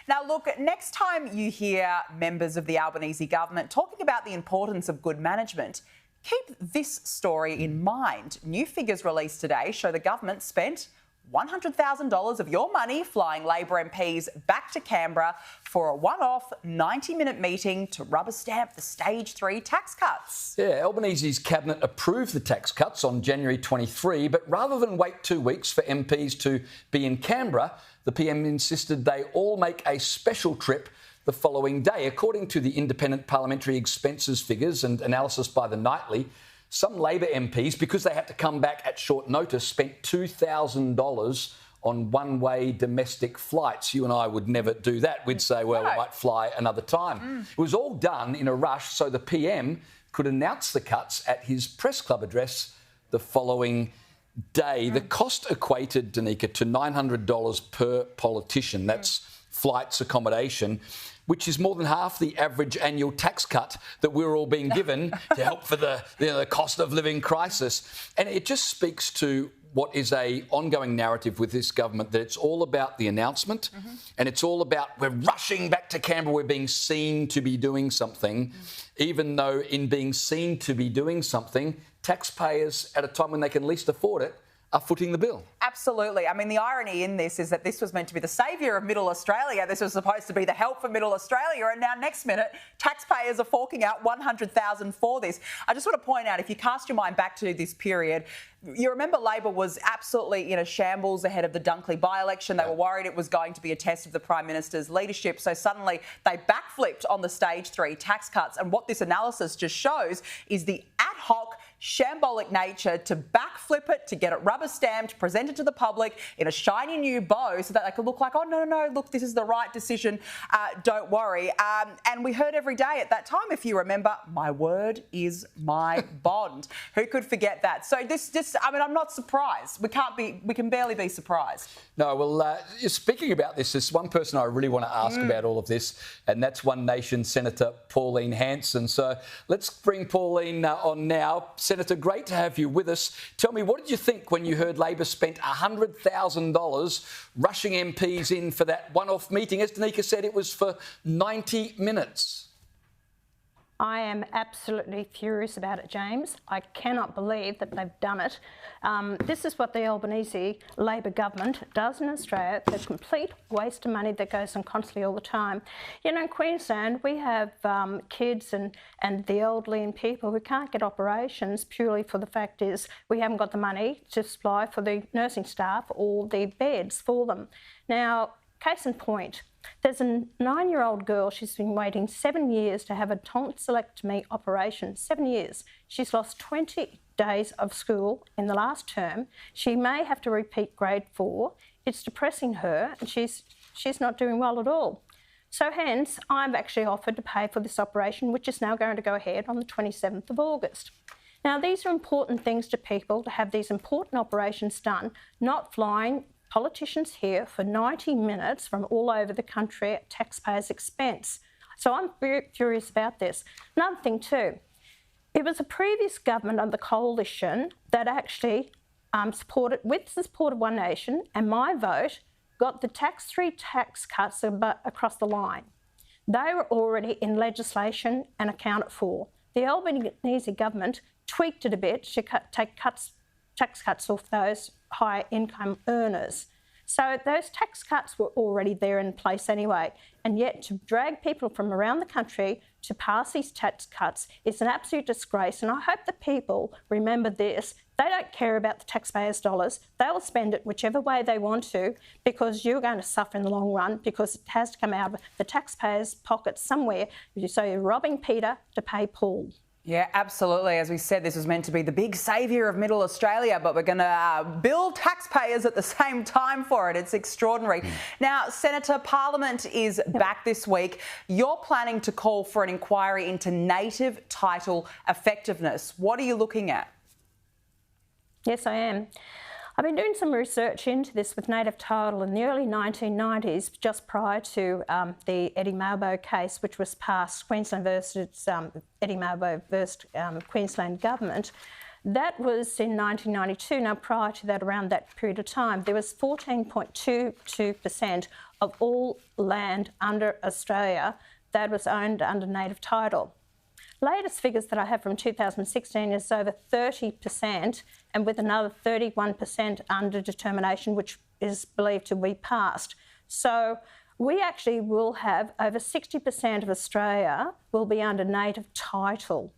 Now, look, next time you hear members of the Albanese government talking about the importance of good management, keep this story in mind. New figures released today show the government spent $100,000 of your money flying Labor MPs back to Canberra for a one-off 90-minute meeting to rubber stamp the Stage 3 tax cuts. Yeah, Albanese's cabinet approved the tax cuts on January 23, but rather than wait 2 weeks for MPs to be in Canberra, the PM insisted they all make a special trip the following day. According to the independent parliamentary expenses figures and analysis by the Nightly, some Labor MPs, because they had to come back at short notice, spent $2,000 on one-way domestic flights. You and I would never do that. We'd say, well, we might fly another time. It was all done in a rush so the PM could announce the cuts at his press club address the following day. The cost equated, Danica, to $900 per politician. That's flights, accommodation, which is more than half the average annual tax cut that we're all being given to help for the cost of living crisis. And it just speaks to what is a ongoing narrative with this government, that it's all about the announcement and it's all about we're rushing back to Canberra, we're being seen to be doing something, even though in being seen to be doing something, taxpayers at a time when they can least afford it are footing the bill. Absolutely. I mean, the irony in this is that this was meant to be the saviour of Middle Australia. This was supposed to be the help for Middle Australia. And now next minute, taxpayers are forking out $100,000 for this. I just want to point out, if you cast your mind back to this period, you remember Labor was absolutely in a shambles ahead of the Dunkley by-election. They were worried it was going to be a test of the Prime Minister's leadership. So suddenly they backflipped on the Stage 3 tax cuts. And what this analysis just shows is the ad hoc, shambolic nature to backflip it, to get it rubber stamped, presented to the public in a shiny new bow so that they could look like, oh, no, look, this is the right decision, don't worry. And we heard every day at that time, if you remember, my word is my bond. Who could forget that? So I'm not surprised. We can barely be surprised. No, well, speaking about this, there's one person I really want to ask about all of this, and that's One Nation Senator Pauline Hanson. So let's bring Pauline on now. Senator, great to have you with us. Tell me, what did you think when you heard Labor spent $100,000 rushing MPs in for that one-off meeting? As Danica said, it was for 90 minutes. I am absolutely furious about it, James. I cannot believe that they've done it. This is what the Albanese Labor government does in Australia. The complete waste of money that goes on constantly all the time. You know, in Queensland, we have kids and the elderly and people who can't get operations purely for the fact is we haven't got the money to supply for the nursing staff or the beds for them. Now, case in point, there's a 9-year-old girl, she's been waiting 7 years to have a tonsillectomy operation. 7 years. She's lost 20 days of school in the last term. She may have to repeat grade 4. It's depressing her and she's not doing well at all. So hence, I've actually offered to pay for this operation, which is now going to go ahead on the 27th of August. Now, these are important things to people, to have these important operations done, not flying politicians here for 90 minutes from all over the country at taxpayers' expense. So I'm very furious about this. Another thing too, it was a previous government under the coalition that actually supported, with the support of One Nation and my vote, got the tax 3 tax cuts across the line. They were already in legislation and accounted for. The Albanese government tweaked it a bit to take tax cuts off those higher income earners. So those tax cuts were already there in place anyway. And yet to drag people from around the country to pass these tax cuts is an absolute disgrace. And I hope the people remember this. They don't care about the taxpayers' dollars. They'll spend it whichever way they want to, because you're going to suffer in the long run, because it has to come out of the taxpayers' pockets somewhere. So you're robbing Peter to pay Paul. Yeah, absolutely. As we said, this was meant to be the big saviour of Middle Australia, but we're going to bill taxpayers at the same time for it. It's extraordinary. Now, Senator, Parliament is back this week. You're planning to call for an inquiry into native title effectiveness. What are you looking at? Yes, I am. I've been doing some research into this with native title in the early 1990s, just prior to the Eddie Mabo case, which was passed, Queensland versus Eddie Mabo versus Queensland government. That was in 1992. Now, prior to that, around that period of time, there was 14.22% of all land under Australia that was owned under native title. Latest figures that I have from 2016 is over 30%, and with another 31% under determination, which is believed to be passed. So we actually will have over 60% of Australia will be under native title.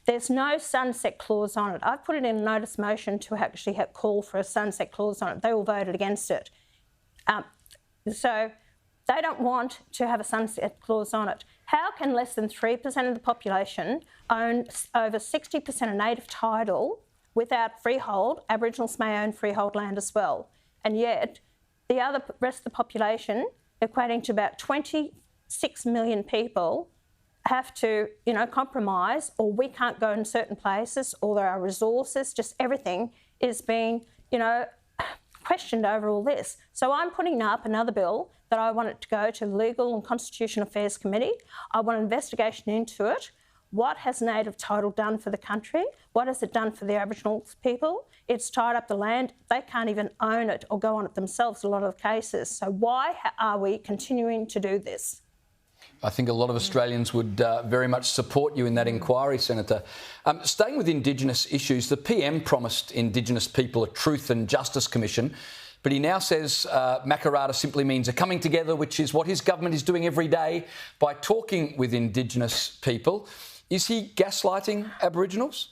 There's no sunset clause on it. I've put it in a notice motion to actually call for a sunset clause on it. They all voted against it. So they don't want to have a sunset clause on it. How can less than 3% of the population own over 60% of native title without freehold? Aboriginals may own freehold land as well. And yet the other rest of the population, equating to about 26 million people, have to, compromise, or we can't go in certain places, or there are resources, just everything is being, questioned over all this. So I'm putting up another bill that I want it to go to the Legal and Constitutional Affairs Committee. I want an investigation into it. What has native title done for the country? What has it done for the Aboriginal people? It's tied up the land. They can't even own it or go on it themselves in a lot of cases. So why are we continuing to do this? I think a lot of Australians would very much support you in that inquiry, Senator. Staying with Indigenous issues, the PM promised Indigenous people a Truth and Justice Commission, but he now says Makarrata simply means a coming together, which is what his government is doing every day by talking with Indigenous people. Is he gaslighting Aboriginals?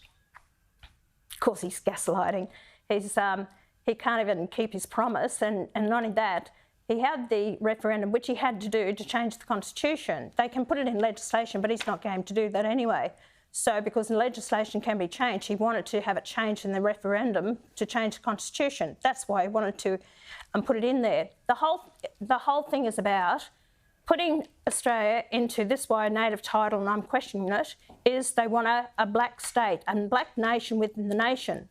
Of course he's gaslighting. He can't even keep his promise, and not only that, he had the referendum, which he had to do to change the Constitution. They can put it in legislation, but he's not going to do that anyway. So because the legislation can be changed, he wanted to have it changed in the referendum to change the Constitution. That's why he wanted to put it in there. The whole thing is about putting Australia into this way native title, and I'm questioning it, is they want a black state, a black nation within the nation.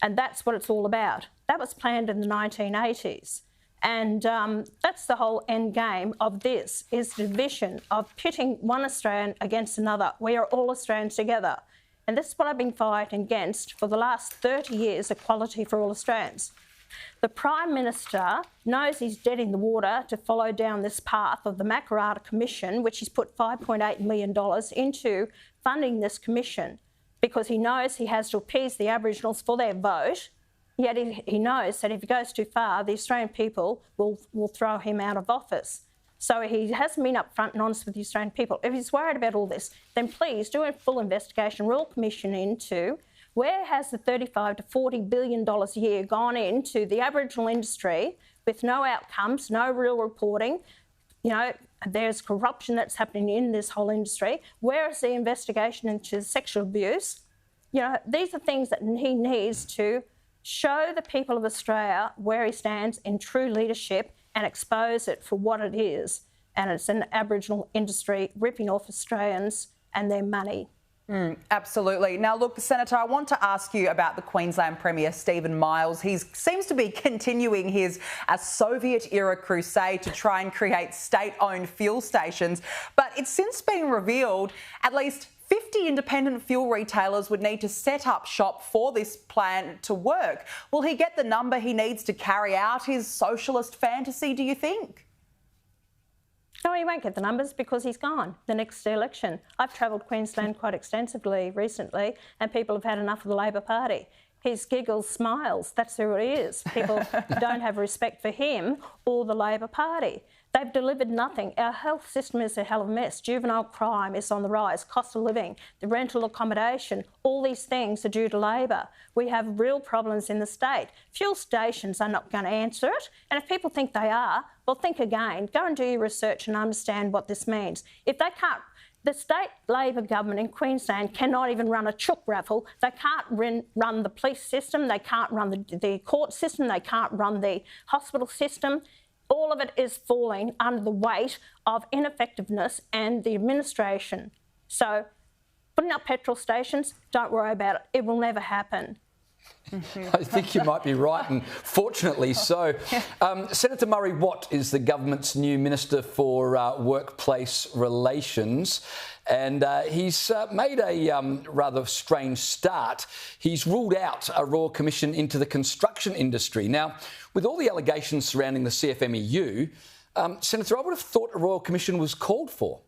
And that's what it's all about. That was planned in the 1980s. And that's the whole end game of this, is the division of pitting one Australian against another. We are all Australians together. And this is what I've been fighting against for the last 30 years, equality for all Australians. The Prime Minister knows he's dead in the water to follow down this path of the Makarrata Commission, which he's put $5.8 million into funding this commission, because he knows he has to appease the Aboriginals for their vote. Yet he knows that if he goes too far, the Australian people will throw him out of office. So he hasn't been upfront and honest with the Australian people. If he's worried about all this, then please do a full investigation, Royal Commission into where has the $35 to $40 billion a year gone into the Aboriginal industry with no outcomes, no real reporting. There's corruption that's happening in this whole industry. Where is the investigation into sexual abuse? These are things that he needs to show the people of Australia where he stands in true leadership and expose it for what it is. And it's an Aboriginal industry ripping off Australians and their money. Absolutely. Now, look, Senator, I want to ask you about the Queensland Premier, Stephen Miles. He seems to be continuing his Soviet-era crusade to try and create state-owned fuel stations. But it's since been revealed at least 50 independent fuel retailers would need to set up shop for this plan to work. Will he get the number he needs to carry out his socialist fantasy, do you think? No, he won't get the numbers because he's gone the next election. I've travelled Queensland quite extensively recently, and people have had enough of the Labor Party. His giggles, smiles, that's who it is. People don't have respect for him or the Labor Party. They've delivered nothing. Our health system is a hell of a mess. Juvenile crime is on the rise. Cost of living, the rental accommodation, all these things are due to Labor. We have real problems in the state. Fuel stations are not going to answer it. And if people think they are, well, think again. Go and do your research and understand what this means. If they can't, the state Labor government in Queensland cannot even run a chook raffle. They can't run the police system. They can't run the court system. They can't run the hospital system. All of it is falling under the weight of ineffectiveness and the administration. So putting up petrol stations, don't worry about it. It will never happen. I think you might be right, and fortunately so. Senator Murray Watt is the government's new Minister for Workplace Relations, and he's made a rather strange start. He's ruled out a Royal Commission into the construction industry. Now, with all the allegations surrounding the CFMEU, Senator, I would have thought a Royal Commission was called for.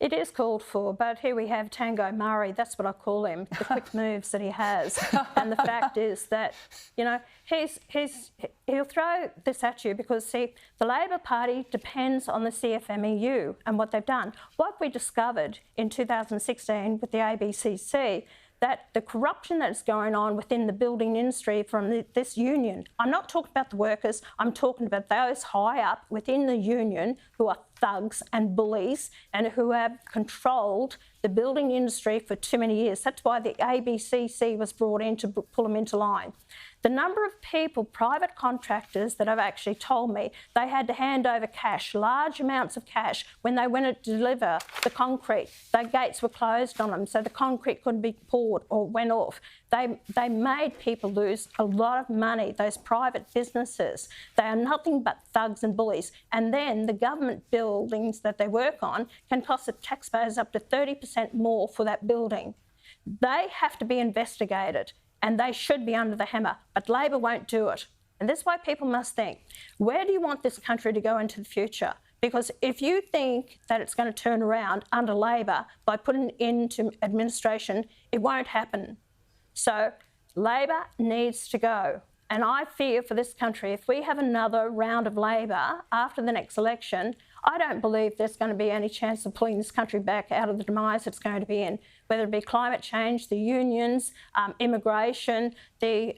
It is called for, but here we have Tango Murray, that's what I call him, the quick moves that he has. And the fact is that, you know, he'll throw this at you because, see, the Labor Party depends on the CFMEU and what they've done. What we discovered in 2016 with the ABCC, that the corruption that's going on within the building industry from this union, I'm not talking about the workers, I'm talking about those high up within the union who are thugs and bullies and who have controlled the building industry for too many years. That's why the ABCC was brought in to pull them into line. The number of people, private contractors, that have actually told me they had to hand over cash, large amounts of cash, when they went to deliver the concrete. Their gates were closed on them, so the concrete couldn't be poured or went off. They made people lose a lot of money, those private businesses. They are nothing but thugs and bullies. And then the government buildings that they work on can cost the taxpayers up to 30% more for that building. They have to be investigated, and they should be under the hammer, but Labor won't do it. And this is why people must think, where do you want this country to go into the future? Because if you think that it's going to turn around under Labor by putting it into administration, it won't happen. So Labor needs to go. And I fear for this country, if we have another round of Labor after the next election, I don't believe there's going to be any chance of pulling this country back out of the demise it's going to be in, whether it be climate change, the unions, immigration, the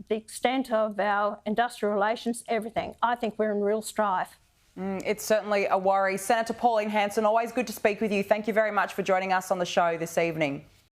extent of our industrial relations, everything. I think we're in real strife. It's certainly a worry. Senator Pauline Hanson, always good to speak with you. Thank you very much for joining us on the show this evening.